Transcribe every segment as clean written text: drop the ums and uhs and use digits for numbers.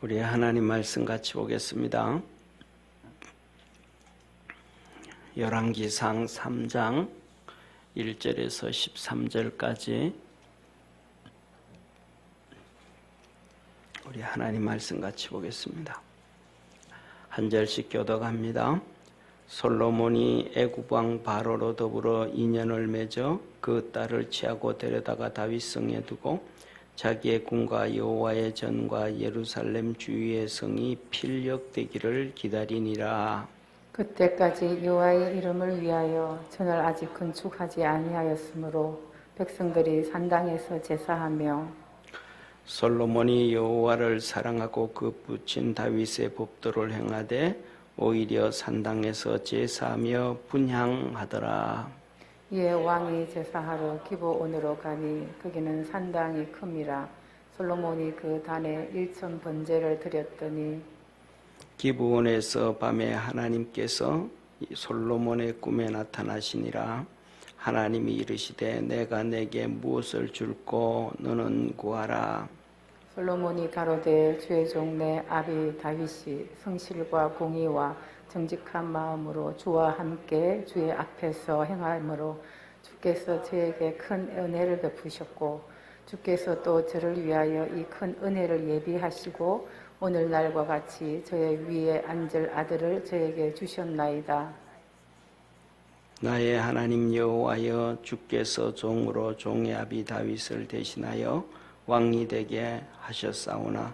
우리 하나님 말씀 같이 보겠습니다. 열왕기상 3장 1절에서 13절까지 우리 하나님 말씀 같이 보겠습니다. 한 절씩 교독합니다. 솔로몬이 애굽 왕 바로로 더불어 인연을 맺어 그 딸을 취하고 데려다가 다윗성에 두고 자기의 궁과 여호와의 전과 예루살렘 주위의 성이 필력되기를 기다리니라. 그때까지 여호와의 이름을 위하여 전을 아직 건축하지 아니하였으므로 백성들이 산당에서 제사하며 솔로몬이 여호와를 사랑하고 그 부친 다윗의 법도를 행하되 오히려 산당에서 제사하며 분향하더라. 이에 왕이 제사하러 기브온으로 가니 거기는 산당이 큼이라. 솔로몬이 그 단에 1천 번제를 드렸더니 기브온에서 밤에 하나님께서 솔로몬의 꿈에 나타나시니라. 하나님이 이르시되 내가 내게 무엇을 줄꼬 너는 구하라. 솔로몬이 가로되 주의 종 내 아비 다윗이 성실과 공의와 정직한 마음으로 주와 함께 주의 앞에서 행함으로 주께서 저에게 큰 은혜를 베푸셨고 주께서 또 저를 위하여 이 큰 은혜를 예비하시고 오늘날과 같이 저의 위에 앉을 아들을 저에게 주셨나이다. 나의 하나님 여호와여, 주께서 종으로 종의 아비 다윗을 대신하여 왕이 되게 하셨사오나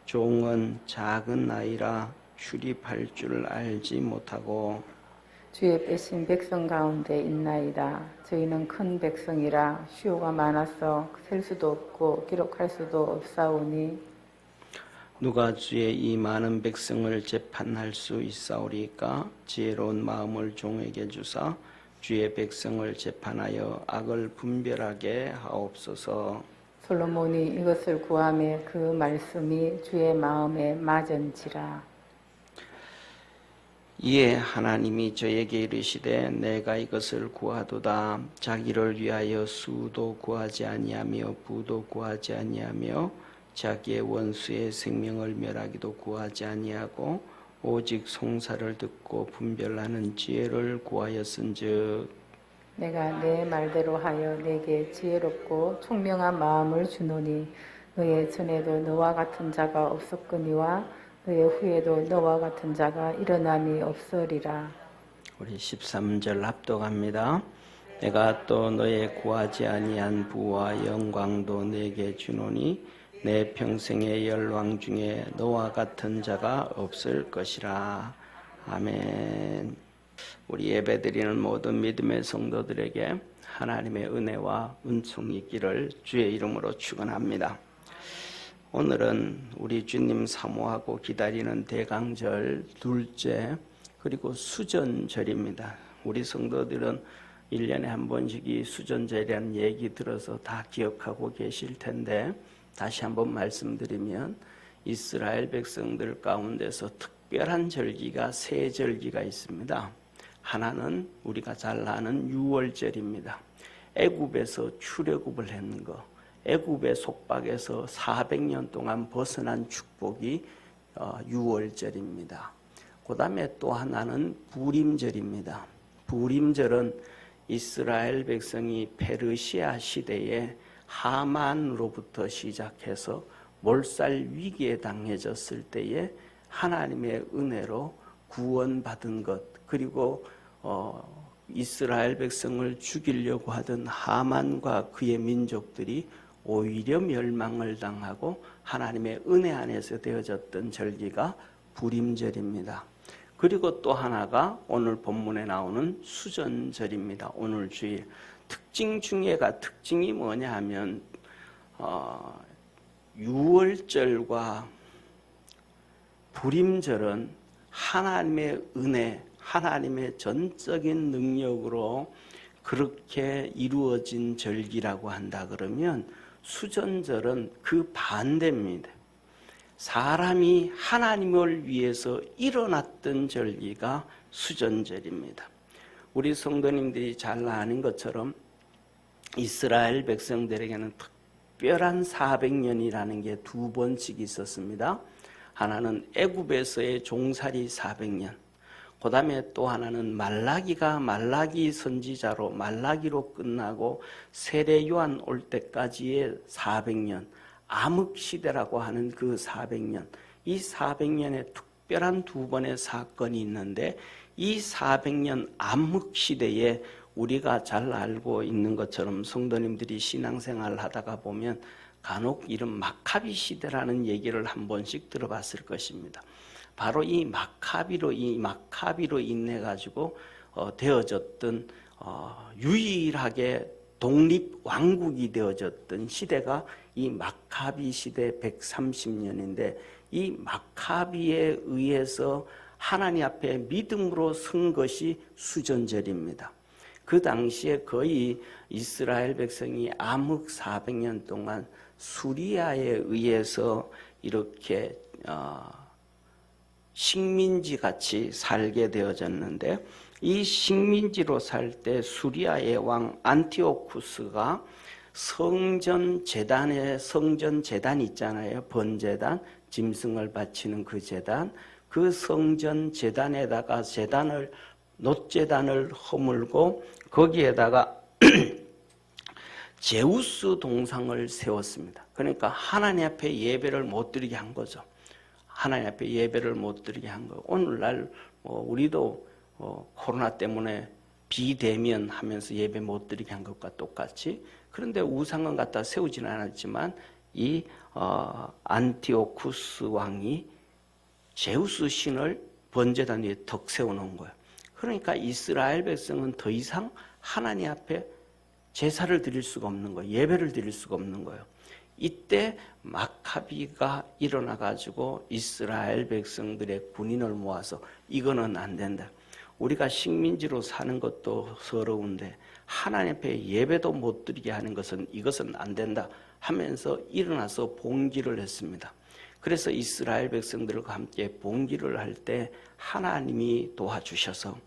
종은 작은 아이라 출입할 줄 알지 못하고 주의 빼신 백성 가운데 있나이다. 저희는 큰 백성이라 수요가 많아서 셀 수도 없고 기록할 수도 없사오니 누가 주의 이 많은 백성을 재판할 수 있사오리까? 지혜로운 마음을 종에게 주사 주의 백성을 재판하여 악을 분별하게 하옵소서. 솔로몬이 이것을 구하매 그 말씀이 주의 마음에 맞은지라. 이에 하나님이 저에게 이르시되 내가 이것을 구하도다. 자기를 위하여 수도 구하지 아니하며 부도 구하지 아니하며 자기의 원수의 생명을 멸하기도 구하지 아니하고 오직 송사를 듣고 분별하는 지혜를 구하였은즉 내가 내 말대로 하여 내게 지혜롭고 총명한 마음을 주노니 너의 전에도 너와 같은 자가 없었거니와 너의 후에도 너와 같은 자가 일어남이 없으리라. 우리 13절 합독합니다. 내가 또 너의 구하지 아니한 부와 영광도 내게 주노니 내 평생의 열왕 중에 너와 같은 자가 없을 것이라. 아멘. 우리 예배드리는 모든 믿음의 성도들에게 하나님의 은혜와 은총이 있기를 주의 이름으로 축원합니다. 오늘은 우리 주님 사모하고 기다리는 대강절 둘째 그리고 수전절입니다. 우리 성도들은 1년에 한 번씩 이 수전절이라는 얘기 들어서 다 기억하고 계실 텐데 다시 한번 말씀드리면 이스라엘 백성들 가운데서 특별한 절기가 세 절기가 있습니다. 하나는 우리가 잘 아는 유월절입니다. 애굽에서 출애굽을 했는 거, 애굽의 속박에서 400년 동안 벗어난 축복이 유월절입니다. 그 다음에 또 하나는 부림절입니다. 부림절은 이스라엘 백성이 페르시아 시대에 하만으로부터 시작해서 몰살 위기에 당해졌을 때에 하나님의 은혜로 구원받은 것, 그리고 이스라엘 백성을 죽이려고 하던 하만과 그의 민족들이 오히려 멸망을 당하고 하나님의 은혜 안에서 되어졌던 절기가 부림절입니다. 그리고 또 하나가 오늘 본문에 나오는 수전절입니다. 오늘 주일 특징 중에가 특징이 뭐냐 하면 유월절과 부림절은 하나님의 은혜, 하나님의 전적인 능력으로 그렇게 이루어진 절기라고 한다 그러면 수전절은 그 반대입니다. 사람이 하나님을 위해서 일어났던 절기가 수전절입니다. 우리 성도님들이 잘 아는 것처럼 이스라엘 백성들에게는 특별한 400년이라는 게 두 번씩 있었습니다. 하나는 애굽에서의 종살이 400년, 그 다음에 또 하나는 말라기가 말라기 선지자로 말라기로 끝나고 세례 요한 올 때까지의 400년, 암흑시대라고 하는 그 400년, 이 400년에 특별한 두 번의 사건이 있는데, 이 400년 암흑시대에 우리가 잘 알고 있는 것처럼 성도님들이 신앙생활을 하다가 보면 간혹 이런 마카비 시대라는 얘기를 한 번씩 들어봤을 것입니다. 바로 이 마카비로 인해 가지고 되어졌던 유일하게 독립 왕국이 되어졌던 시대가 이 마카비 시대 130년인데, 이 마카비에 의해서 하나님 앞에 믿음으로 선 것이 수전절입니다. 그 당시에 거의 이스라엘 백성이 암흑 400년 동안 수리아에 의해서 이렇게 식민지 같이 살게 되어졌는데, 이 식민지로 살 때 수리아의 왕 안티오쿠스가 성전 재단 있잖아요. 번제단, 짐승을 바치는 그 재단, 그 성전 재단에다가 놋재단을 허물고 거기에다가 제우스 동상을 세웠습니다. 그러니까 하나님 앞에 예배를 못 드리게 한 거죠. 하나님 앞에 예배를 못 드리게 한 거. 오늘날 우리도 코로나 때문에 비대면 하면서 예배 못 드리게 한 것과 똑같이, 그런데 우상은 갖다 세우지는 않았지만 이 안티오쿠스 왕이 제우스 신을 번제단 위에 덕 세워놓은 거예요. 그러니까 이스라엘 백성은 더 이상 하나님 앞에 제사를 드릴 수가 없는 거예요. 예배를 드릴 수가 없는 거예요. 이때 마카비가 일어나 가지고 이스라엘 백성들의 군인을 모아서 이거는 안 된다. 우리가 식민지로 사는 것도 서러운데 하나님 앞에 예배도 못 드리게 하는 이것은 안 된다 하면서 일어나서 봉기를 했습니다. 그래서 이스라엘 백성들과 함께 봉기를 할 때 하나님이 도와주셔서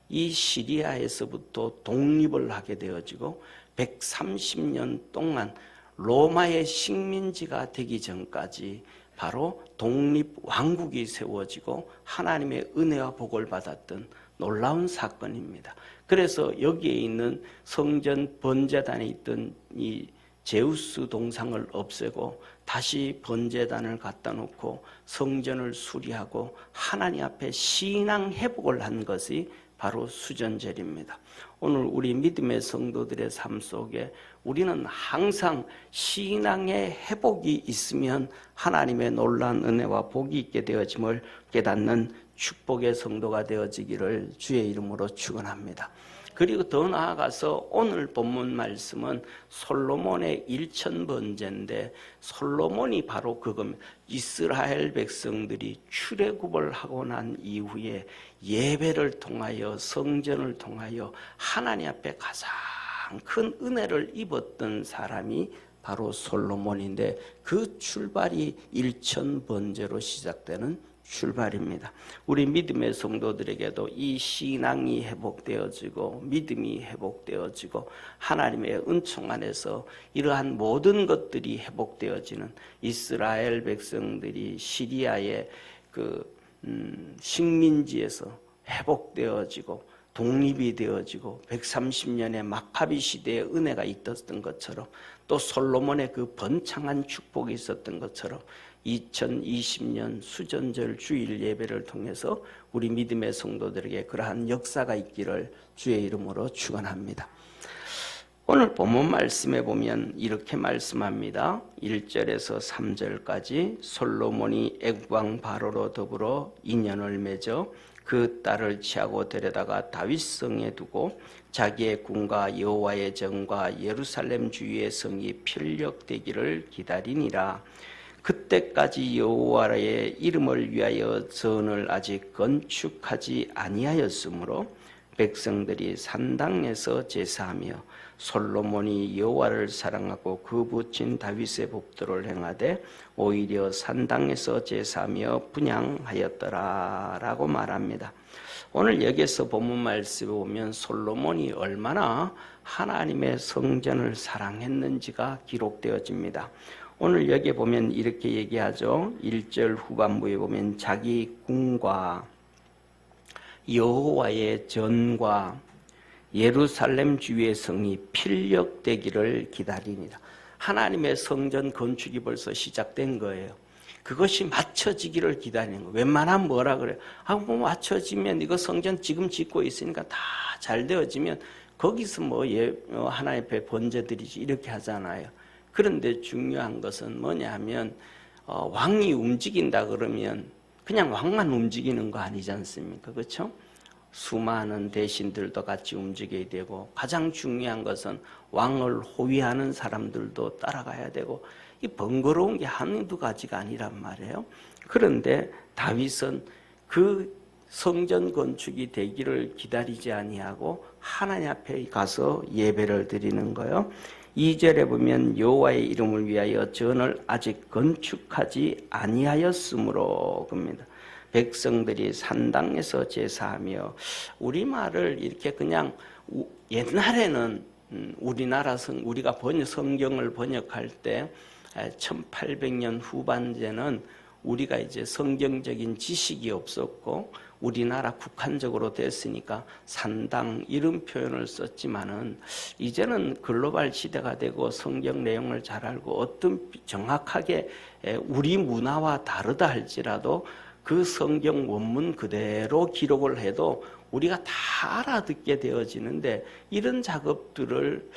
이 시리아에서부터 독립을 하게 되어지고 130년 동안 로마의 식민지가 되기 전까지 바로 독립왕국이 세워지고 하나님의 은혜와 복을 받았던 놀라운 사건입니다. 그래서 여기에 있는 성전 번제단에 있던 이 제우스 동상을 없애고 다시 번제단을 갖다 놓고 성전을 수리하고 하나님 앞에 신앙 회복을 한 것이 바로 수전절입니다. 오늘 우리 믿음의 성도들의 삶 속에 우리는 항상 신앙의 회복이 있으면 하나님의 놀라운 은혜와 복이 있게 되어짐을 깨닫는 축복의 성도가 되어지기를 주의 이름으로 축원합니다. 그리고 더 나아가서 오늘 본문 말씀은 솔로몬의 1000번제인데 솔로몬이 바로 그겁니다. 이스라엘 백성들이 출애굽을 하고 난 이후에 예배를 통하여 성전을 통하여 하나님 앞에 가장 큰 은혜를 입었던 사람이 바로 솔로몬인데, 그 출발이 1000번제로 시작되는 출발입니다. 우리 믿음의 성도들에게도 이 신앙이 회복되어지고 믿음이 회복되어지고 하나님의 은총 안에서 이러한 모든 것들이 회복되어지는, 이스라엘 백성들이 시리아의 식민지에서 회복되어지고 독립이 되어지고 130년의 마카비 시대의 은혜가 있었던 것처럼, 또 솔로몬의 그 번창한 축복이 있었던 것처럼 2020년 수전절 주일 예배를 통해서 우리 믿음의 성도들에게 그러한 역사가 있기를 주의 이름으로 축원합니다. 오늘 본문 말씀에 보면 이렇게 말씀합니다. 1절에서 3절까지 솔로몬이 애국왕 바로로 더불어 인연을 맺어 그 딸을 취하고 데려다가 다윗성에 두고 자기의 궁과 여호와의 전과 예루살렘 주위의 성이 편력되기를 기다리니라. 그때까지 여호와의 이름을 위하여 전을 아직 건축하지 아니하였으므로 백성들이 산당에서 제사하며 솔로몬이 여호와를 사랑하고 그 부친 다윗의 법도를 행하되 오히려 산당에서 제사하며 분향하였더라라고 말합니다. 오늘 여기서 본문 말씀에 보면 솔로몬이 얼마나 하나님의 성전을 사랑했는지가 기록되어집니다. 오늘 여기 보면 이렇게 얘기하죠. 1절 후반부에 보면 자기 궁과 여호와의 전과 예루살렘 주의 성이 필력되기를 기다리니라. 하나님의 성전 건축이 벌써 시작된 거예요. 그것이 맞춰지기를 기다리는 거예요. 웬만하면 뭐라 그래요? 뭐 맞춰지면 이거 성전 지금 짓고 있으니까 다 잘 되어지면 거기서 하나님 앞에 번제드리지 이렇게 하잖아요. 그런데 중요한 것은 뭐냐 하면 왕이 움직인다 그러면 그냥 왕만 움직이는 거 아니지 않습니까? 그렇죠? 수많은 대신들도 같이 움직여야 되고 가장 중요한 것은 왕을 호위하는 사람들도 따라가야 되고 이 번거로운 게 한두 가지가 아니란 말이에요. 그런데 다윗은 그 성전 건축이 되기를 기다리지 아니하고 하나님 앞에 가서 예배를 드리는 거예요. 2절에 보면 여호와의 이름을 위하여 전을 아직 건축하지 아니하였으므로 겁니다. 백성들이 산당에서 제사하며 우리말을 이렇게 그냥 옛날에는 우리나라 우리가 성경을 번역할 때 1800년 후반전에는 우리가 이제 성경적인 지식이 없었고 우리나라 국한적으로 됐으니까 산당 이런 표현을 썼지만은 이제는 글로벌 시대가 되고 성경 내용을 잘 알고 어떤 정확하게 우리 문화와 다르다 할지라도 그 성경 원문 그대로 기록을 해도 우리가 다 알아듣게 되어지는데 이런 작업들을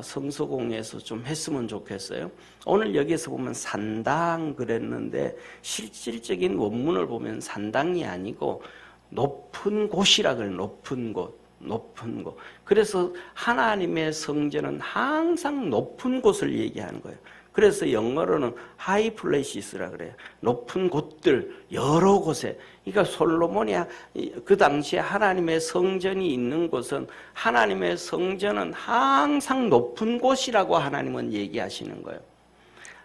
성서공에서 좀 했으면 좋겠어요. 오늘 여기서 보면 산당 그랬는데 실질적인 원문을 보면 산당이 아니고 높은 곳이라 그래요. 높은 곳. 그래서 하나님의 성전은 항상 높은 곳을 얘기하는 거예요. 그래서 영어로는 high places라 그래요. 높은 곳들 여러 곳에. 그러니까 솔로몬이 그 당시에 하나님의 성전이 있는 곳은 하나님의 성전은 항상 높은 곳이라고 하나님은 얘기하시는 거예요.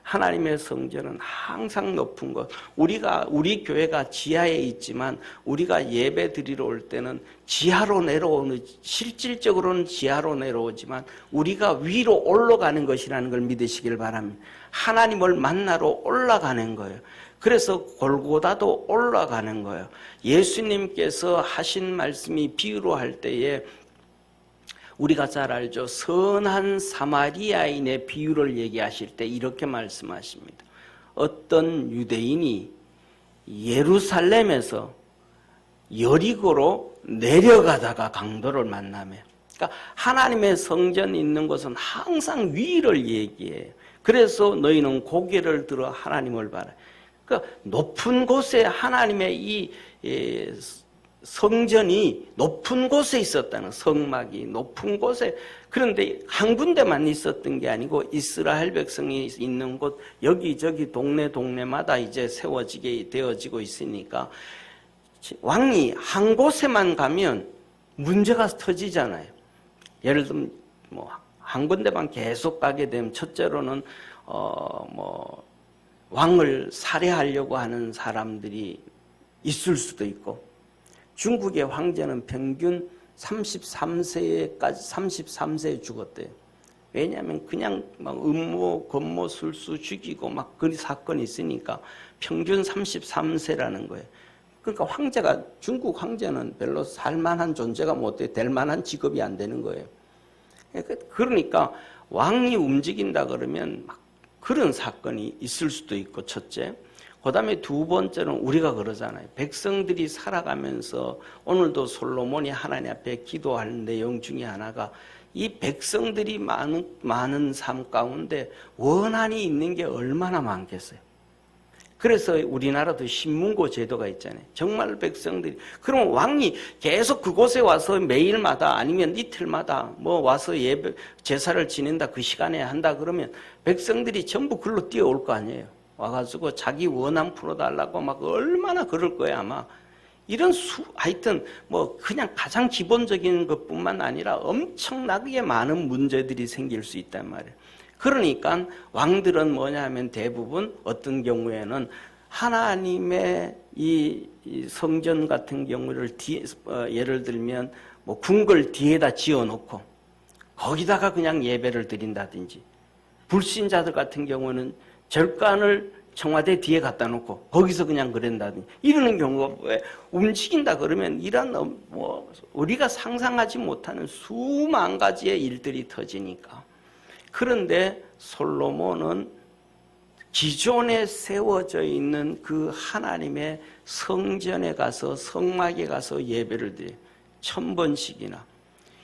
하나님의 성전은 항상 높은 곳. 우리 교회가 지하에 있지만 우리가 예배 드리러 올 때는 지하로 내려오는, 실질적으로는 지하로 내려오지만 우리가 위로 올라가는 것이라는 걸 믿으시길 바랍니다. 하나님을 만나러 올라가는 거예요. 그래서 골고다도 올라가는 거예요. 예수님께서 하신 말씀이 비유로 할 때에 우리가 잘 알죠. 선한 사마리아인의 비유를 얘기하실 때 이렇게 말씀하십니다. 어떤 유대인이 예루살렘에서 여리고로 내려가다가 강도를 만나며, 그러니까 하나님의 성전이 있는 곳은 항상 위를 얘기해요. 그래서 너희는 고개를 들어 하나님을 바라. 그러니까 높은 곳에 하나님의 이 성전이 높은 곳에 있었다는, 성막이 높은 곳에. 그런데 한 군데만 있었던 게 아니고 이스라엘 백성이 있는 곳 여기저기 동네마다 이제 세워지게 되어지고 있으니까 왕이 한 곳에만 가면 문제가 터지잖아요. 예를 들면 한 군데만 계속 가게 되면 첫째로는 왕을 살해하려고 하는 사람들이 있을 수도 있고, 중국의 황제는 평균 33세에 죽었대요. 왜냐하면 그냥 막 음모, 건모, 술수 죽이고 막 그런 사건이 있으니까 평균 33세라는 거예요. 그러니까 중국 황제는 별로 살만한 존재가 못 돼, 될 만한 직업이 안 되는 거예요. 그러니까 왕이 움직인다 그러면 막 그런 사건이 있을 수도 있고, 첫째. 그 다음에 두 번째는 우리가 그러잖아요. 백성들이 살아가면서 오늘도 솔로몬이 하나님 앞에 기도할 내용 중에 하나가 이 백성들이 많은 삶 가운데 원한이 있는 게 얼마나 많겠어요. 그래서 우리나라도 신문고 제도가 있잖아요. 정말 백성들이, 그럼 왕이 계속 그곳에 와서 매일마다 아니면 이틀마다 와서 예배 제사를 지낸다, 그 시간에 한다 그러면 백성들이 전부 글로 뛰어올 거 아니에요. 와가지고 자기 원한 풀어달라고 막 얼마나 그럴 거예요, 아마. 이런 하여튼 뭐 그냥 가장 기본적인 것뿐만 아니라 엄청나게 많은 문제들이 생길 수 있단 말이에요. 그러니까 왕들은 뭐냐면 대부분 어떤 경우에는 하나님의 이 성전 같은 경우를 예를 들면 뭐 궁궐 뒤에다 지어놓고 거기다가 그냥 예배를 드린다든지, 불신자들 같은 경우는 절간을 청와대 뒤에 갖다 놓고 거기서 그냥 그런다든지 이러는 경우가 왜 움직인다 그러면 이런 뭐 우리가 상상하지 못하는 수만 가지의 일들이 터지니까. 그런데 솔로몬은 기존에 세워져 있는 그 하나님의 성전에 가서 성막에 가서 예배를 드려요. 1000번씩이나.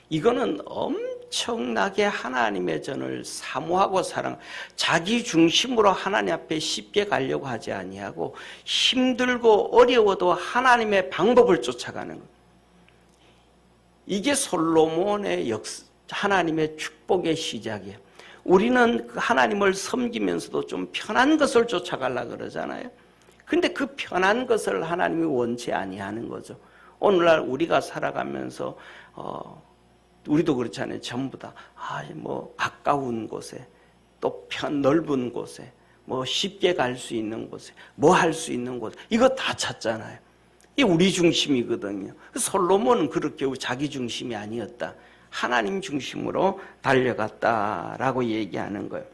이거는 엄청나게 하나님의 전을 사모하고 사랑, 자기 중심으로 하나님 앞에 쉽게 가려고 하지 아니하고 힘들고 어려워도 하나님의 방법을 쫓아가는 것. 이게 솔로몬의 하나님의 축복의 시작이에요. 우리는 하나님을 섬기면서도 좀 편한 것을 쫓아가려고 그러잖아요. 근데 그 편한 것을 하나님이 원치 아니하는 거죠. 오늘날 우리가 살아가면서 우리도 그렇잖아요. 전부 다 뭐 가까운 곳에 또 넓은 곳에 뭐 쉽게 갈 수 있는 곳에 뭐 할 수 있는 곳, 이거 다 찾잖아요. 이게 우리 중심이거든요. 솔로몬은 그렇게 자기 중심이 아니었다. 하나님 중심으로 달려갔다라고 얘기하는 거예요.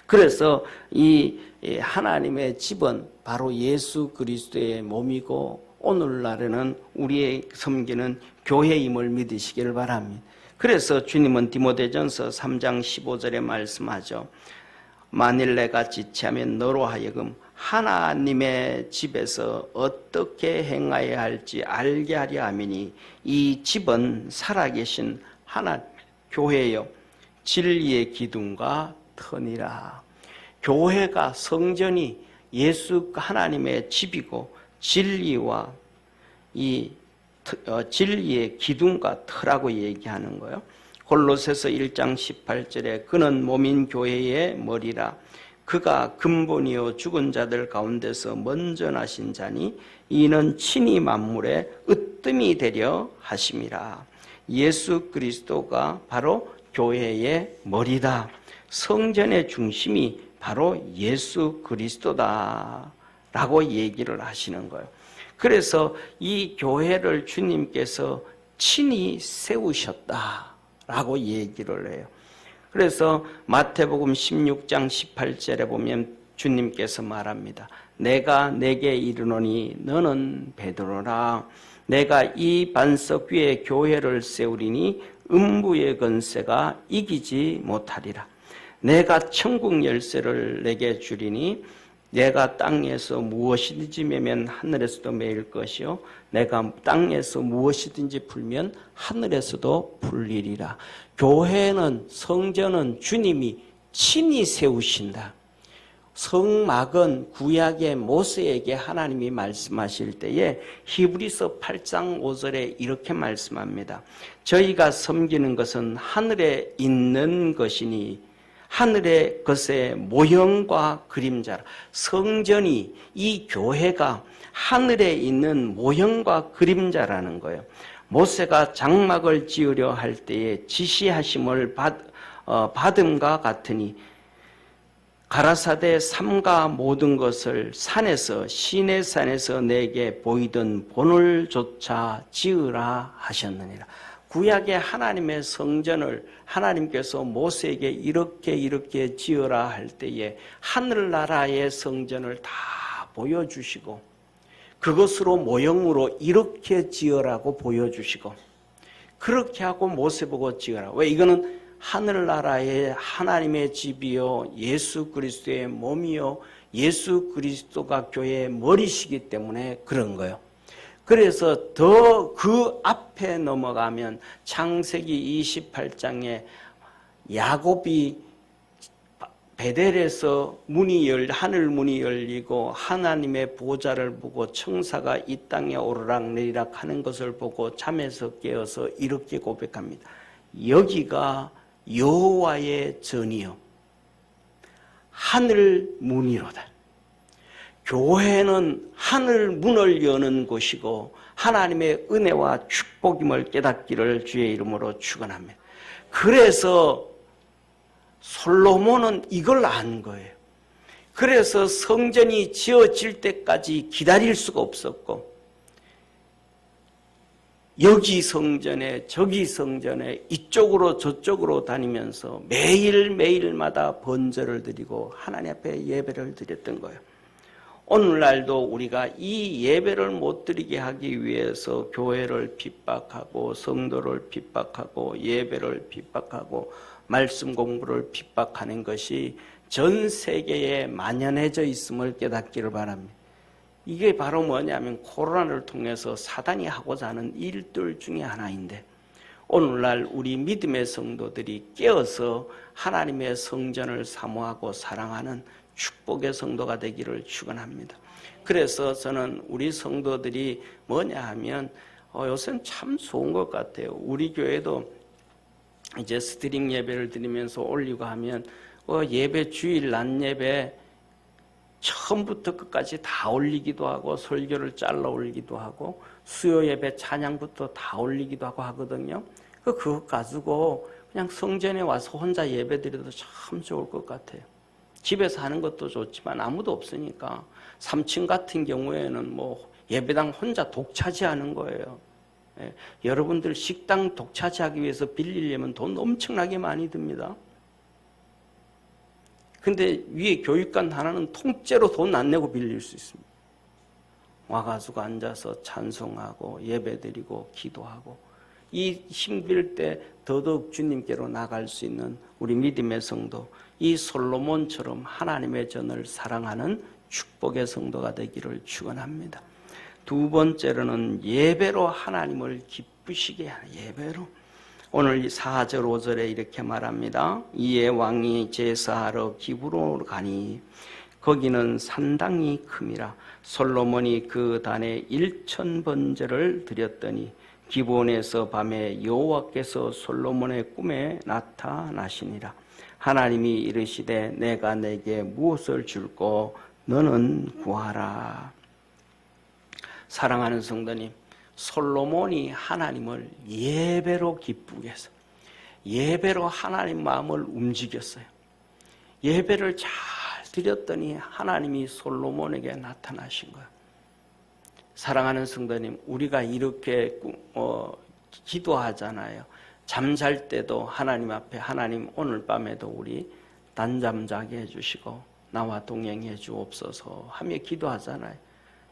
그래서 이 하나님의 집은 바로 예수 그리스도의 몸이고 오늘날에는 우리의 섬기는 교회임을 믿으시기를 바랍니다. 그래서 주님은 디모데전서 3장 15절에 말씀하죠. 만일 내가 지체하면 너로 하여금 하나님의 집에서 어떻게 행하여야 할지 알게 하려 함이니 이 집은 살아계신 하나님의 교회여 진리의 기둥과 터니라. 교회가, 성전이 예수 하나님의 집이고 진리와 이 진리의 기둥과 터라고 얘기하는 거예요. 골로새서 1장 18절에 그는 몸인 교회의 머리라. 그가 근본이요 죽은 자들 가운데서 먼저 나신 자니 이는 친히 만물의 으뜸이 되려 하심이라. 예수 그리스도가 바로 교회의 머리다. 성전의 중심이 바로 예수 그리스도다 라고 얘기를 하시는 거예요. 그래서 이 교회를 주님께서 친히 세우셨다라고 얘기를 해요. 그래서 마태복음 16장 18절에 보면 주님께서 말합니다. 내가 내게 이르노니 너는 베드로라. 내가 이 반석 위에 교회를 세우리니 음부의 권세가 이기지 못하리라. 내가 천국 열쇠를 내게 주리니 내가 땅에서 무엇이든지 매면 하늘에서도 매일 것이요 내가 땅에서 무엇이든지 풀면 하늘에서도 풀리리라. 교회는, 성전은 주님이 친히 세우신다. 성막은 구약의 모세에게 하나님이 말씀하실 때에 히브리서 8장 5절에 이렇게 말씀합니다. 저희가 섬기는 것은 하늘에 있는 것이니 하늘의 것의 모형과 그림자라. 성전이, 이 교회가 하늘에 있는 모형과 그림자라는 거예요. 모세가 장막을 지으려 할 때에 지시하심을 받음과 같으니 가라사대 삼가 모든 것을 산에서 시내산에서 내게 보이던 본을조차 지으라 하셨느니라. 구약의 하나님의 성전을 하나님께서 모세에게 이렇게 지으라 할 때에 하늘나라의 성전을 다 보여주시고 그것으로 모형으로 이렇게 지으라고 보여주시고 그렇게 하고 모세 보고 지으라. 왜? 이거는 하늘나라의 하나님의 집이요 예수 그리스도의 몸이요 예수 그리스도가 교회의 머리시기 때문에 그런 거예요. 그래서 더 그 앞에 넘어가면 창세기 28장에 야곱이 베델에서 하늘 문이 열리고 하나님의 보좌를 보고 청사가 이 땅에 오르락내리락 하는 것을 보고 잠에서 깨어서 이렇게 고백합니다. 여기가 여호와의 전이요 하늘 문이로다. 교회는 하늘 문을 여는 곳이고 하나님의 은혜와 축복임을 깨닫기를 주의 이름으로 축원합니다. 그래서 솔로몬은 이걸 안 거예요. 그래서 성전이 지어질 때까지 기다릴 수가 없었고, 여기 성전에 저기 성전에 이쪽으로 저쪽으로 다니면서 매일매일마다 번제를 드리고 하나님 앞에 예배를 드렸던 거예요. 오늘날도 우리가 이 예배를 못 드리게 하기 위해서 교회를 핍박하고 성도를 핍박하고 예배를 핍박하고 말씀 공부를 핍박하는 것이 전 세계에 만연해져 있음을 깨닫기를 바랍니다. 이게 바로 뭐냐면 코로나를 통해서 사단이 하고자 하는 일들 중에 하나인데, 오늘날 우리 믿음의 성도들이 깨어서 하나님의 성전을 사모하고 사랑하는 축복의 성도가 되기를 축원합니다. 그래서 저는 우리 성도들이 뭐냐 하면 요새는 참 좋은 것 같아요. 우리 교회도 이제 스트링 예배를 드리면서 올리고 하면 예배 주일 낮 예배 처음부터 끝까지 다 올리기도 하고 설교를 잘라 올리기도 하고 수요 예배 찬양부터 다 올리기도 하고 하거든요. 그거 가지고 그냥 성전에 와서 혼자 예배 드려도 참 좋을 것 같아요. 집에서 하는 것도 좋지만 아무도 없으니까 3층 같은 경우에는 뭐 예배당 혼자 독차지하는 거예요. 예, 여러분들 식당 독차지하기 위해서 빌리려면 돈 엄청나게 많이 듭니다. 근데 위에 교육관 하나는 통째로 돈 안 내고 빌릴 수 있습니다. 와가지고 앉아서 찬송하고 예배드리고 기도하고, 이 힘들 때 더더욱 주님께로 나갈 수 있는 우리 믿음의 성도, 이 솔로몬처럼 하나님의 전을 사랑하는 축복의 성도가 되기를 축원합니다. 두 번째로는 예배로 하나님을 기쁘시게 하는 예배로. 오늘 4절 5절에 이렇게 말합니다. 이에 왕이 제사하러 기브론으로 가니 거기는 산당이 큼이라. 솔로몬이 그 단에 1000번제를 드렸더니 기브온에서 밤에 여호와께서 솔로몬의 꿈에 나타나시니라. 하나님이 이르시되 내가 내게 무엇을 줄꼬 너는 구하라. 사랑하는 성도님, 솔로몬이 하나님을 예배로 기쁘게 해서 예배로 하나님 마음을 움직였어요. 예배를 잘 드렸더니 하나님이 솔로몬에게 나타나신 거예요. 사랑하는 성도님, 우리가 이렇게 기도하잖아요. 잠잘 때도 하나님 앞에 하나님 오늘 밤에도 우리 단잠 자게 해주시고 나와 동행해 주옵소서 하며 기도하잖아요.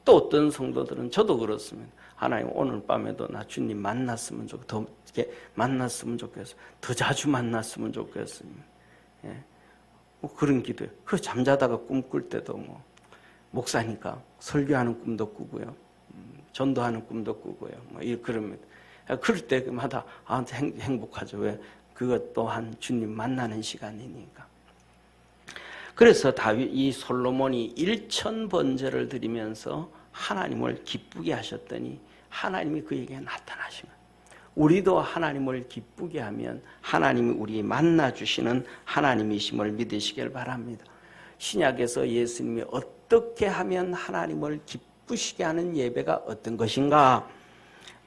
또 어떤 성도들은, 저도 그렇습니다. 하나님 오늘 밤에도 나 주님 만났으면 좋겠어. 더 이렇게 만났으면 좋겠어. 더 자주 만났으면 좋겠습니다. 예. 뭐 그런 기도예요. 그 잠자다가 꿈 꿀 때도 뭐 목사니까 설교하는 꿈도 꾸고요. 전도하는 꿈도 꾸고요. 뭐 그럽니다. 그럴 때마다 행복하죠. 왜? 그것 또한 주님 만나는 시간이니까. 그래서 이 솔로몬이 1000번제를 드리면서 하나님을 기쁘게 하셨더니 하나님이 그에게 나타나신 거예요. 우리도 하나님을 기쁘게 하면 하나님이 우리 만나주시는 하나님이심을 믿으시길 바랍니다. 신약에서 예수님이 어떻게 하면 하나님을 기쁘시게 하는 예배가 어떤 것인가?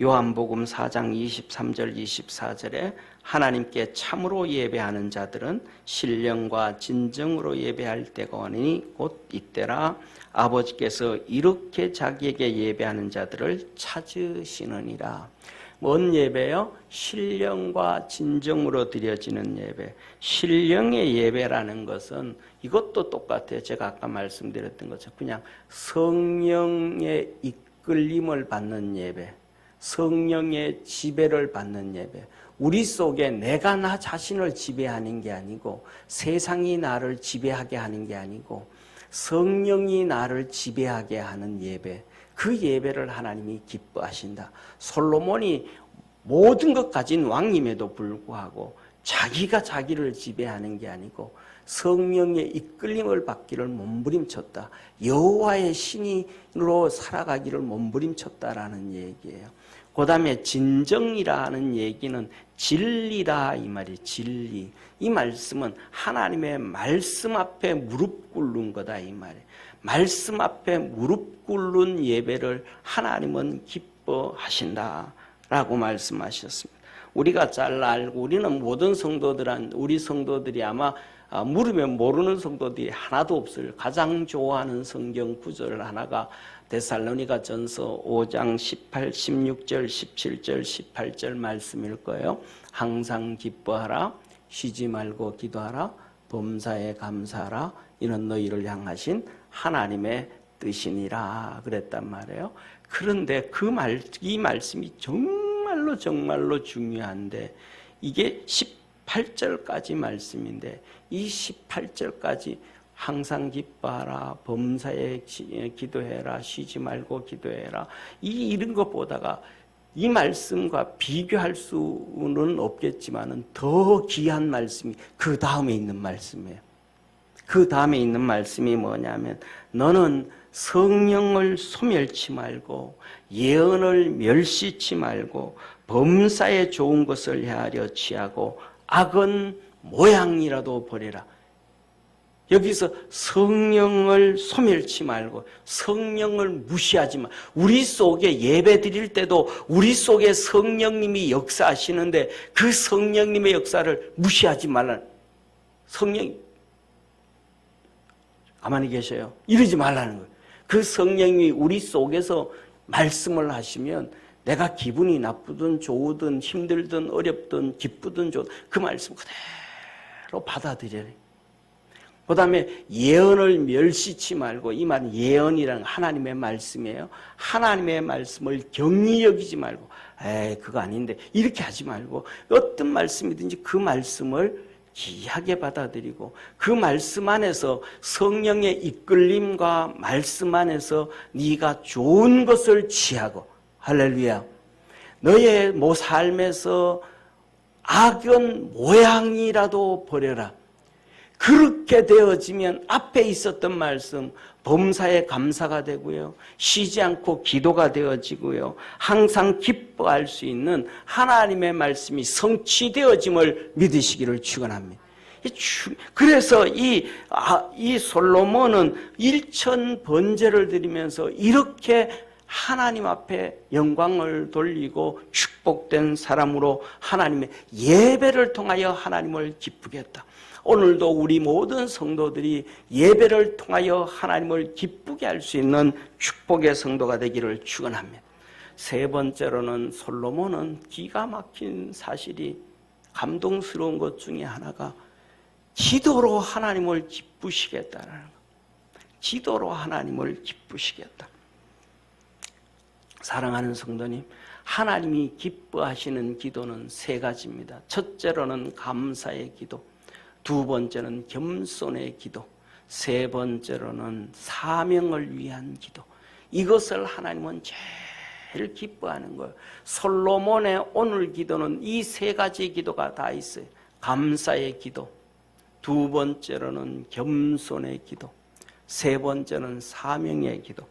요한복음 4장 23절 24절에 하나님께 참으로 예배하는 자들은 신령과 진정으로 예배할 때가 오니 곧 이때라. 아버지께서 이렇게 자기에게 예배하는 자들을 찾으시느니라. 뭔 예배요? 신령과 진정으로 드려지는 예배. 신령의 예배라는 것은 이것도 똑같아요. 제가 아까 말씀드렸던 것처럼 그냥 성령의 이끌림을 받는 예배, 성령의 지배를 받는 예배. 우리 속에 내가 나 자신을 지배하는 게 아니고 세상이 나를 지배하게 하는 게 아니고 성령이 나를 지배하게 하는 예배, 그 예배를 하나님이 기뻐하신다. 솔로몬이 모든 것 가진 왕임에도 불구하고 자기가 자기를 지배하는 게 아니고 성령의 이끌림을 받기를 몸부림쳤다. 여호와의 신으로 살아가기를 몸부림쳤다라는 얘기예요. 그 다음에 진정이라는 얘기는 진리다 이 말이에요. 진리. 이 말씀은 하나님의 말씀 앞에 무릎 꿇는 거다 이 말이에요. 말씀 앞에 무릎 꿇는 예배를 하나님은 기뻐하신다라고 말씀하셨습니다. 우리가 잘 알고 우리는 모든 성도들은 우리 성도들이 아마 물으면 모르는 성도들이 하나도 없어요. 가장 좋아하는 성경 구절 하나가 데살로니가 전서 5장 18, 16절, 17절, 18절 말씀일 거예요. 항상 기뻐하라, 쉬지 말고 기도하라, 범사에 감사하라, 이는 너희를 향하신 하나님의 뜻이니라 그랬단 말이에요. 그런데 이 말씀이 정말로 중요한데 이게 18절까지 말씀인데 이 18절까지 항상 기뻐하라, 범사에 기도해라, 쉬지 말고 기도해라, 이런 것 보다가 이 말씀과 비교할 수는 없겠지만은 더 귀한 말씀이 그 다음에 있는 말씀이에요. 그 다음에 있는 말씀이 뭐냐면 너는 성령을 소멸치 말고 예언을 멸시치 말고 범사에 좋은 것을 헤아려 취하고 악은 모양이라도 버리라. 여기서 성령을 소멸치 말고 성령을 무시하지 마. 우리 속에 예배 드릴 때도 우리 속에 성령님이 역사하시는데 그 성령님의 역사를 무시하지 말라. 성령이 가만히 계셔요. 이러지 말라는 거예요. 그 성령이 우리 속에서 말씀을 하시면 내가 기분이 나쁘든 좋든 힘들든 어렵든 기쁘든 좋든 그 말씀 그대로 받아들여야 돼요. 그 다음에 예언을 멸시치 말고, 이 말은 예언이라는 하나님의 말씀이에요. 하나님의 말씀을 경히 여기지 말고 에이 그거 아닌데 이렇게 하지 말고 어떤 말씀이든지 그 말씀을 귀하게 받아들이고 그 말씀 안에서 성령의 이끌림과 말씀 안에서 네가 좋은 것을 취하고 할렐루야. 너의 삶에서 악은 모양이라도 버려라. 그렇게 되어지면 앞에 있었던 말씀 범사에 감사가 되고요. 쉬지 않고 기도가 되어지고요. 항상 기뻐할 수 있는 하나님의 말씀이 성취되어짐을 믿으시기를 축원합니다. 그래서 이 솔로몬은 1000번제를 드리면서 이렇게 하나님 앞에 영광을 돌리고 축복된 사람으로 하나님의 예배를 통하여 하나님을 기쁘게 했다. 오늘도 우리 모든 성도들이 예배를 통하여 하나님을 기쁘게 할 수 있는 축복의 성도가 되기를 축원합니다. 세 번째로는 솔로몬은 기가 막힌 사실이 감동스러운 것 중에 하나가 기도로 하나님을 기쁘시겠다는 것. 기도로 하나님을 기쁘시겠다. 사랑하는 성도님, 하나님이 기뻐하시는 기도는 세 가지입니다. 첫째로는 감사의 기도, 두 번째는 겸손의 기도, 세 번째로는 사명을 위한 기도. 이것을 하나님은 제일 기뻐하는 거예요. 솔로몬의 오늘 기도는 이 세 가지 기도가 다 있어요. 감사의 기도, 두 번째로는 겸손의 기도, 세 번째는 사명의 기도.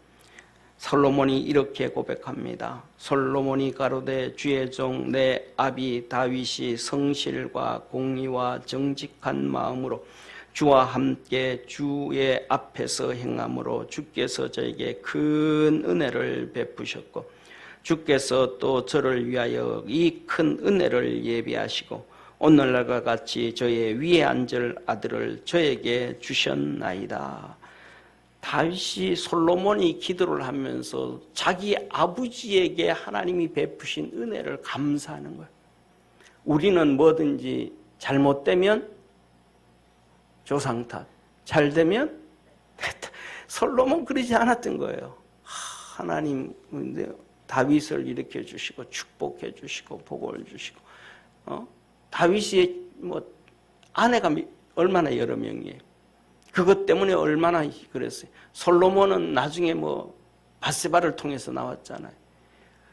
솔로몬이 이렇게 고백합니다. 솔로몬이 가로되 주의 종 내 아비 다윗이 성실과 공의와 정직한 마음으로 주와 함께 주의 앞에서 행함으로 주께서 저에게 큰 은혜를 베푸셨고 주께서 또 저를 위하여 이 큰 은혜를 예비하시고 오늘날과 같이 저의 위에 앉을 아들을 저에게 주셨나이다. 다윗이 솔로몬이 기도를 하면서 자기 아버지에게 하나님이 베푸신 은혜를 감사하는 거예요. 우리는 뭐든지 잘못되면 조상 탓, 잘 되면 됐다. 솔로몬 그러지 않았던 거예요. 하나님 다윗을 일으켜 주시고 축복해 주시고 복을 주시고 다윗이 아내가 얼마나 여러 명이에요. 그것 때문에 얼마나 그랬어요. 솔로몬은 나중에 밧세바를 통해서 나왔잖아요.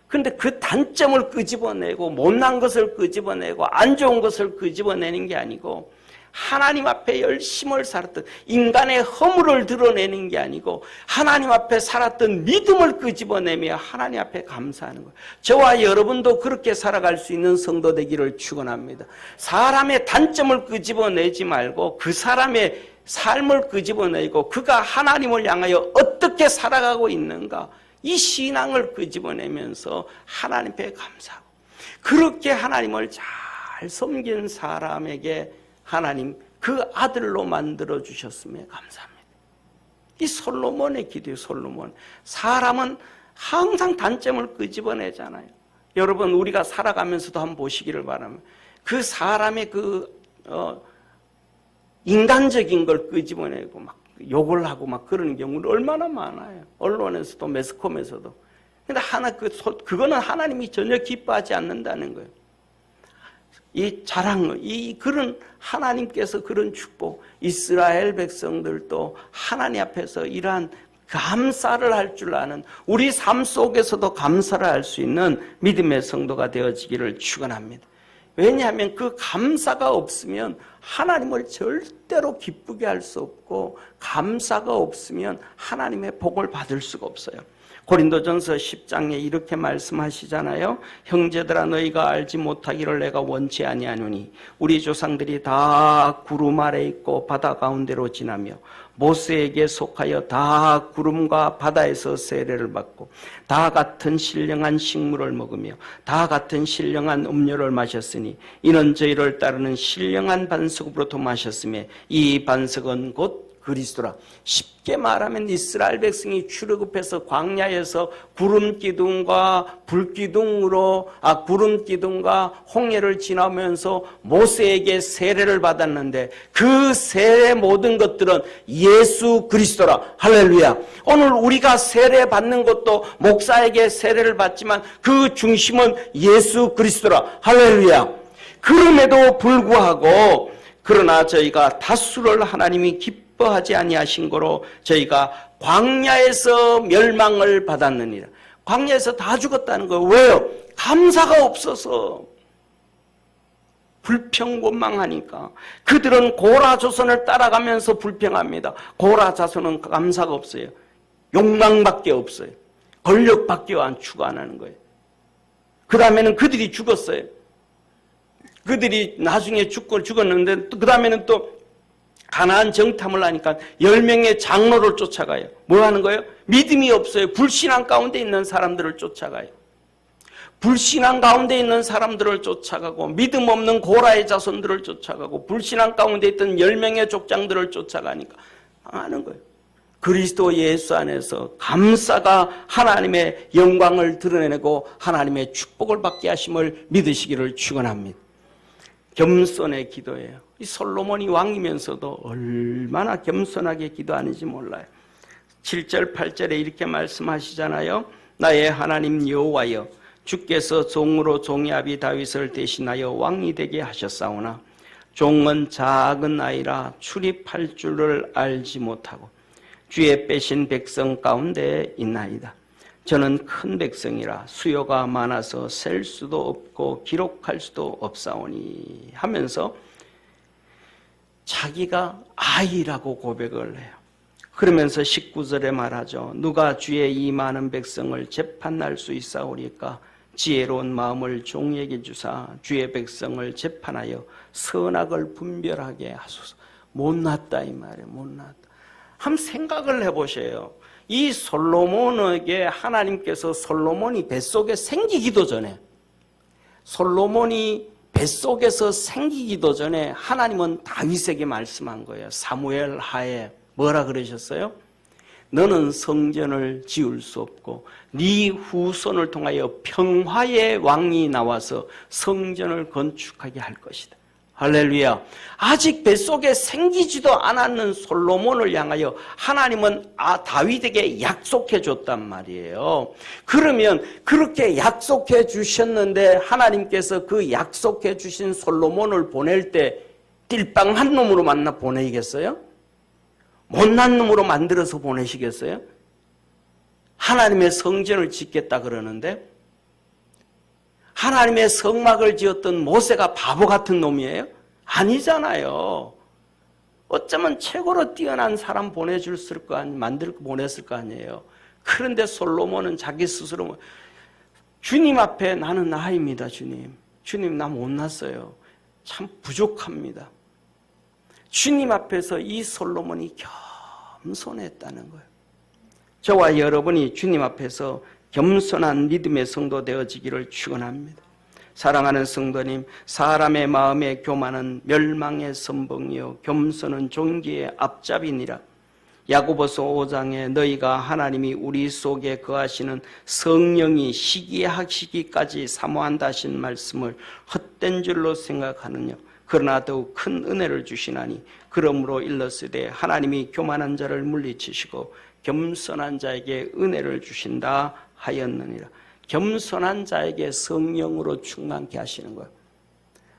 그런데 그 단점을 끄집어내고 못난 것을 끄집어내고 안 좋은 것을 끄집어내는 게 아니고 하나님 앞에 열심을 살았던, 인간의 허물을 드러내는 게 아니고 하나님 앞에 살았던 믿음을 끄집어내며 하나님 앞에 감사하는 거예요. 저와 여러분도 그렇게 살아갈 수 있는 성도 되기를 축원합니다. 사람의 단점을 끄집어내지 말고 그 사람의 삶을 끄집어내고 그가 하나님을 향하여 어떻게 살아가고 있는가, 이 신앙을 끄집어내면서 하나님 앞에 감사하고, 그렇게 하나님을 잘 섬긴 사람에게 하나님 그 아들로 만들어 주셨음에 감사합니다. 이 솔로몬의 기도예요. 솔로몬. 사람은 항상 단점을 끄집어내잖아요. 여러분, 우리가 살아가면서도 한번 보시기를 바랍니다. 그 사람의 인간적인 걸 끄집어내고 막 욕을 하고 막 그러는 경우는 얼마나 많아요. 언론에서도 매스컴에서도. 근데 그거는 하나님이 전혀 기뻐하지 않는다는 거예요. 이 자랑, 그런 하나님께서 그런 축복, 이스라엘 백성들도 하나님 앞에서 이러한 감사를 할 줄 아는, 우리 삶 속에서도 감사를 할 수 있는 믿음의 성도가 되어지기를 축원합니다. 왜냐하면 그 감사가 없으면 하나님을 절대로 기쁘게 할 수 없고, 감사가 없으면 하나님의 복을 받을 수가 없어요. 고린도전서 10장에 이렇게 말씀하시잖아요. 형제들아, 너희가 알지 못하기를 내가 원치 아니하노니 우리 조상들이 다 구름 아래 있고 바다 가운데로 지나며 모세에게 속하여 다 구름과 바다에서 세례를 받고 다 같은 신령한 식물을 먹으며 다 같은 신령한 음료를 마셨으니 이는 저희를 따르는 신령한 반석으로부터 마셨으며 이 반석은 곧 그리스도라. 쉽게 말하면 이스라엘 백성이 출애굽해서 광야에서 구름 기둥과 홍해를 지나면서 모세에게 세례를 받았는데 그 세례 모든 것들은 예수 그리스도라. 할렐루야. 오늘 우리가 세례 받는 것도 목사에게 세례를 받지만 그 중심은 예수 그리스도라. 할렐루야. 그럼에도 불구하고 그러나 저희가 다수를 하나님이 기뻐하지 아니하신 거로 저희가 광야에서 멸망을 받았느니라. 광야에서 다 죽었다는 거예요. 왜요? 감사가 없어서. 불평곤망하니까. 그들은 고라 조선을 따라가면서 불평합니다. 고라 자손은 감사가 없어요. 욕망밖에 없어요. 권력밖에 추구하는 거예요. 그 다음에는 그들이 죽었어요. 그들이 나중에 죽었는데 그 다음에는 또 가나안 정탐을 하니까 10명의 장로를 쫓아가요. 뭐 하는 거예요? 믿음이 없어요. 불신앙 가운데 있는 사람들을 쫓아가요. 불신앙 가운데 있는 사람들을 쫓아가고 믿음 없는 고라의 자손들을 쫓아가고 불신앙 가운데 있던 10명의 족장들을 쫓아가니까 하는 거예요. 그리스도 예수 안에서 감사가 하나님의 영광을 드러내고 하나님의 축복을 받게 하심을 믿으시기를 축원합니다. 겸손의 기도예요. 이 솔로몬이 왕이면서도 얼마나 겸손하게 기도하는지 몰라요. 7절 8절에 이렇게 말씀하시잖아요. 나의 하나님 여호와여, 주께서 종으로 종의 아비 다윗을 대신하여 왕이 되게 하셨사오나 종은 작은 아이라 출입할 줄을 알지 못하고 주의 빼신 백성 가운데 있나이다. 저는 큰 백성이라 수요가 많아서 셀 수도 없고 기록할 수도 없사오니 하면서 자기가 아이라고 고백을 해요. 그러면서 19절에 말하죠. 누가 주의 이 많은 백성을 재판할 수 있사오리까? 지혜로운 마음을 종에게 주사 주의 백성을 재판하여 선악을 분별하게 하소서. 못났다 이 말이에요. 못났다. 한번 생각을 해보세요. 이 솔로몬에게 하나님께서 솔로몬이 뱃속에 생기기도 전에, 솔로몬이 뱃속에서 생기기도 전에 하나님은 다윗에게 말씀한 거예요. 사무엘 하에 뭐라 그러셨어요? 너는 성전을 지을 수 없고 네 후손을 통하여 평화의 왕이 나와서 성전을 건축하게 할 것이다. 할렐루야. 아직 뱃속에 생기지도 않았는 솔로몬을 향하여 하나님은 다윗에게 약속해 줬단 말이에요. 그러면 그렇게 약속해 주셨는데 하나님께서 그 약속해 주신 솔로몬을 보낼 때 띨빵한 놈으로 만나 보내겠어요? 못난 놈으로 만들어서 보내시겠어요? 하나님의 성전을 짓겠다 그러는데 하나님의 성막을 지었던 모세가 바보 같은 놈이에요? 아니잖아요. 어쩌면 최고로 뛰어난 사람 보냈을 거 아니에요. 그런데 솔로몬은 자기 스스로 주님 앞에 나는 나입니다. 주님 나 못났어요. 참 부족합니다. 주님 앞에서 이 솔로몬이 겸손했다는 거예요. 저와 여러분이 주님 앞에서 겸손한 믿음의 성도 되어지기를 축원합니다. 사랑하는 성도님, 사람의 마음의 교만은 멸망의 선봉이요 겸손은 존귀의 앞잡이니라. 야고보서 5장에 너희가 하나님이 우리 속에 거하시는 성령이 시기하시기까지 사모한다 하신 말씀을 헛된 줄로 생각하느냐. 그러나 더욱 큰 은혜를 주시나니 그러므로 일렀으되 하나님이 교만한 자를 물리치시고 겸손한 자에게 은혜를 주신다 하였느니라. 겸손한 자에게 성령으로 충만케 하시는 거예요.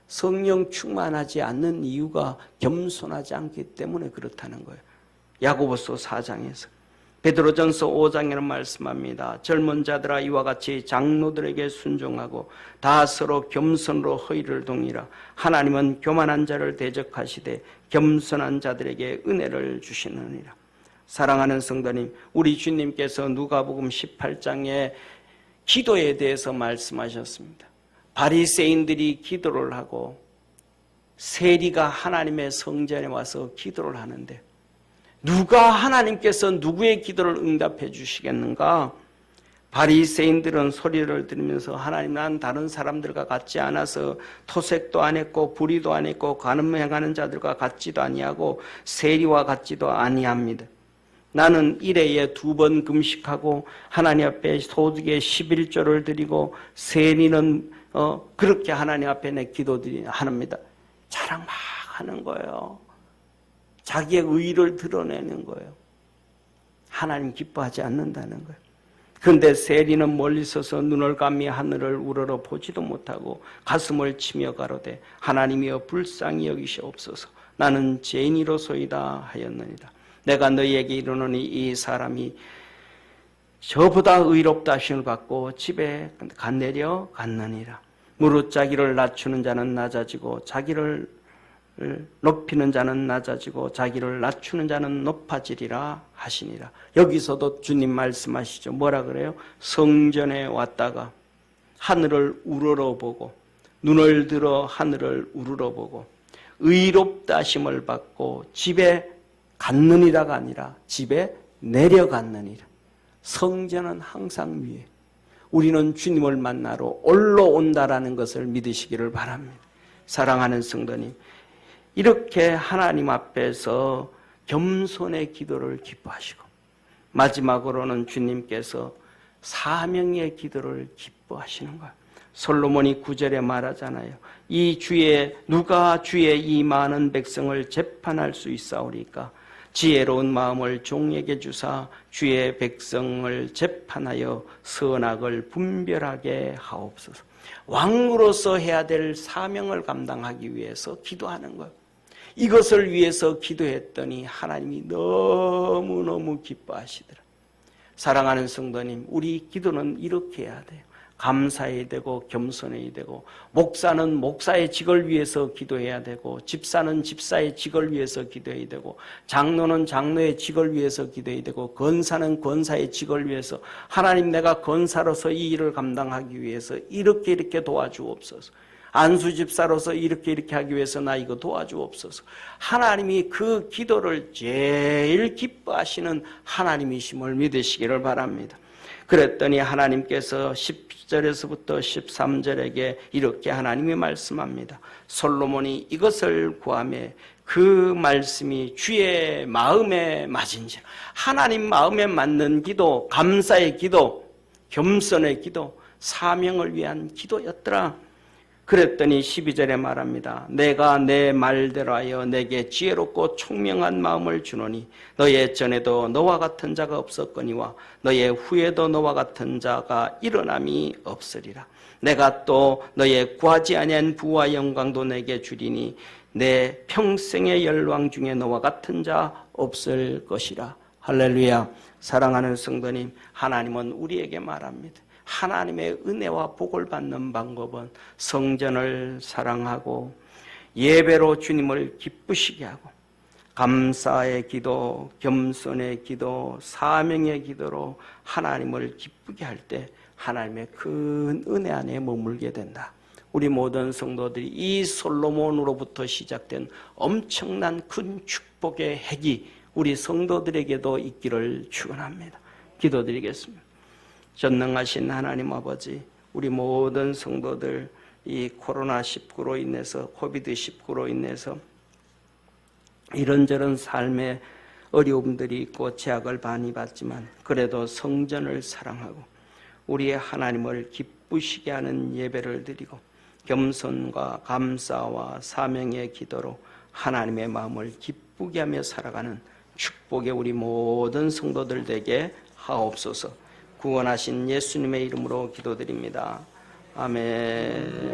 성령 충만하지 않는 이유가 겸손하지 않기 때문에 그렇다는 거예요. 야고보서 4장에서 베드로전서 5장에는 말씀합니다. 젊은 자들아 이와 같이 장로들에게 순종하고 다 서로 겸손으로 허의를 동이라. 하나님은 교만한 자를 대적하시되 겸손한 자들에게 은혜를 주시느니라. 사랑하는 성도님, 우리 주님께서 누가복음 18장에 기도에 대해서 말씀하셨습니다. 바리새인들이 기도를 하고 세리가 하나님의 성전에 와서 기도를 하는데 누가 하나님께서 누구의 기도를 응답해 주시겠는가? 바리새인들은 소리를 들으면서 하나님 난 다른 사람들과 같지 않아서 토색도 안 했고 불의도 안 했고 간음행하는 자들과 같지도 아니하고 세리와 같지도 아니합니다. 나는 일회에 2번 금식하고 하나님 앞에 소득의 11조를 드리고 세리는 그렇게 하나님 앞에 내 기도드리 합니다. 자랑 막 하는 거예요. 자기의 의의를 드러내는 거예요. 하나님 기뻐하지 않는다는 거예요. 그런데 세리는 멀리 서서 눈을 감미 하늘을 우러러 보지도 못하고 가슴을 치며 가로되 하나님이여 불쌍히 여기시옵소서 나는 죄인이로소이다 하였느니라. 내가 너희에게 이르노니 이 사람이 저보다 의롭다 하심을 받고 집에 내려 갔느니라. 무릇 자기를 낮추는 자는 낮아지고 자기를 높이는 자는 낮아지고 자기를 낮추는 자는 높아지리라 하시니라. 여기서도 주님 말씀하시죠. 뭐라 그래요? 성전에 왔다가 하늘을 우러러보고 눈을 들어 하늘을 우러러보고 의롭다 하심을 받고 집에 갔느니라가 아니라 집에 내려갔느니라. 성전은 항상 위에, 우리는 주님을 만나러 올라온다라는 것을 믿으시기를 바랍니다. 사랑하는 성도님, 이렇게 하나님 앞에서 겸손의 기도를 기뻐하시고 마지막으로는 주님께서 사명의 기도를 기뻐하시는 거예요. 솔로몬이 9절에 말하잖아요. 누가 주의 이 많은 백성을 재판할 수 있사오리까? 지혜로운 마음을 종에게 주사 주의 백성을 재판하여 선악을 분별하게 하옵소서. 왕으로서 해야 될 사명을 감당하기 위해서 기도하는 거예요. 이것을 위해서 기도했더니 하나님이 너무너무 기뻐하시더라. 사랑하는 성도님, 우리 기도는 이렇게 해야 돼요. 감사해야 되고 겸손해야 되고, 목사는 목사의 직을 위해서 기도해야 되고, 집사는 집사의 직을 위해서 기도해야 되고, 장로는 장로의 직을 위해서 기도해야 되고, 권사는 권사의 직을 위해서, 하나님 내가 권사로서 이 일을 감당하기 위해서 이렇게 도와주옵소서. 안수집사로서 이렇게 하기 위해서 나 이거 도와주옵소서. 하나님이 그 기도를 제일 기뻐하시는 하나님이심을 믿으시기를 바랍니다. 그랬더니 하나님께서 10절에서부터 13절에게 이렇게 하나님이 말씀합니다. 솔로몬이 이것을 구하매 그 말씀이 주의 마음에 맞은지라. 하나님 마음에 맞는 기도, 감사의 기도, 겸손의 기도, 사명을 위한 기도였더라. 그랬더니 12절에 말합니다. 내가 내 말대로 하여 내게 지혜롭고 총명한 마음을 주노니 너의 전에도 너와 같은 자가 없었거니와 너의 후에도 너와 같은 자가 일어남이 없으리라. 내가 또 너의 구하지 아니한 부와 영광도 내게 주리니 내 평생의 열왕 중에 너와 같은 자 없을 것이라. 할렐루야. 사랑하는 성도님, 하나님은 우리에게 말합니다. 하나님의 은혜와 복을 받는 방법은 성전을 사랑하고 예배로 주님을 기쁘시게 하고 감사의 기도, 겸손의 기도, 사명의 기도로 하나님을 기쁘게 할 때 하나님의 큰 은혜 안에 머물게 된다. 우리 모든 성도들이 이 솔로몬으로부터 시작된 엄청난 큰 축복의 핵이 우리 성도들에게도 있기를 축원합니다. 기도드리겠습니다. 전능하신 하나님 아버지, 우리 모든 성도들 이 코로나19로 인해서, 코비드19로 인해서 이런저런 삶의 어려움들이 있고 제약을 많이 받지만 그래도 성전을 사랑하고 우리의 하나님을 기쁘시게 하는 예배를 드리고 겸손과 감사와 사명의 기도로 하나님의 마음을 기쁘게 하며 살아가는 축복의 우리 모든 성도들 되게 하옵소서. 구원하신 예수님의 이름으로 기도드립니다. 아멘.